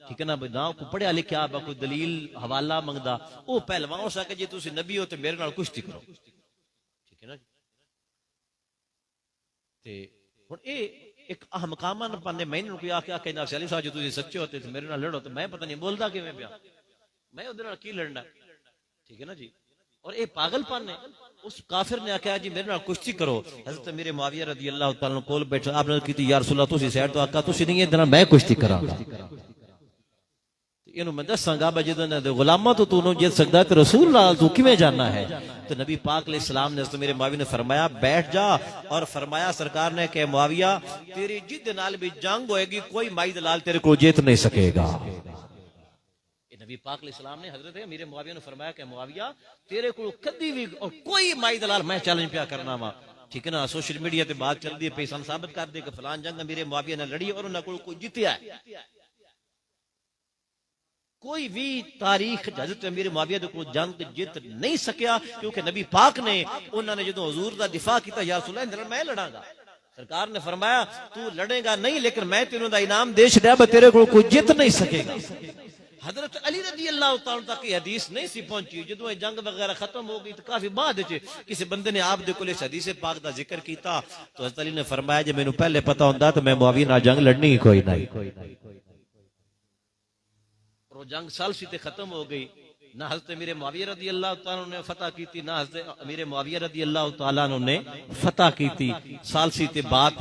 ठीक है ना, ना कोई पढ़िया लिखा कोई दलील हवाला मंगदा, वो पहलवान हो सके जी तुम नबी हो तो मेरे नाल कुश्ती करो, ठीक है ना। हुण ये एक अहमकामा पाने मैनू कोई आके कहना सैली साहब जो तुम सच्चे होते तो मेरे नाल लड़ो, तो मैं पता नहीं बोलता किवें पिया, मैं उहदे नाल की लड़ना, ठीक है ना जी। और ये पागलपन है। उस काफिर ने आख्या जी मेरे नाल कुश्ती करो, हजरत मेरे मुआविया रज़ी अल्लाह तआला कोल बैठे आपने की या रसूल अल्लाह तुसी साइड तो आका तुसी नहीं इधर मैं कुश्ती करांगा, इन्हों मैं दसांगा भाई जो गुलामा तो तू जित सकता है तो रसूल नाल तू किवें जाना है। तो नबी पाक अलैहिस्सलाम ने तो मेरे मुआविया ने फरमाया बैठ जा, और फरमाया सरकार ने कि मुआविया तेरी जिद नाल भी जंग होएगी, कोई माई दलाल तेरे को जीत नहीं सकेगा। नबी पाक अलैहिस्सलाम ने हजरत मेरे मुआविया ने फरमाया कि मुआविया तेरे को कदी भी और कोई माई दलाल मैं चैलेंज पिया करना वा, ठीक है ना। सोशल मीडिया ते बात चल दी पैसा साबित कर दे कि फलान जंग मेरे मुआविया ने लड़ी और उन्होंने कोई जीतया है। कोई भी तारीख हजरत अमीर मुआविया को जंग जीत नहीं सकिया, क्योंकि नबी पाक ने उन्होंने जो हजूर का दिफा किया या रसूल अल्लाह मैं लड़ांगा, सरकार ने फरमाया तू लड़ेगा नहीं लेकिन मैं तेनों दा इनाम दे छड़िया तेरे को कोई जीत नहीं सकेगा। हजरत अली रज़ी अल्लाह तआला तक ये हदीस नहीं सी पहुंची, जो जंग वगैरह खत्म हो गई तो काफी बाद किसी बंदे ने आप दे कोल इस हदीस पाक दा जिक्र किया, तो हजरत अली ने फरमाया जे मैनू पहले पता होंदा तो मैं मुआविया नाल जंग लड़नी ही कोई नहीं। और जंग सालसी ते खत्म हो गई, ना हजरत अमीर मुआविया रज़ी अल्लाह तआला ने फतह की, ना हजरत अमीर मुआविया रज़ी अल्लाह तआला ने फतह की, सालसी ते बात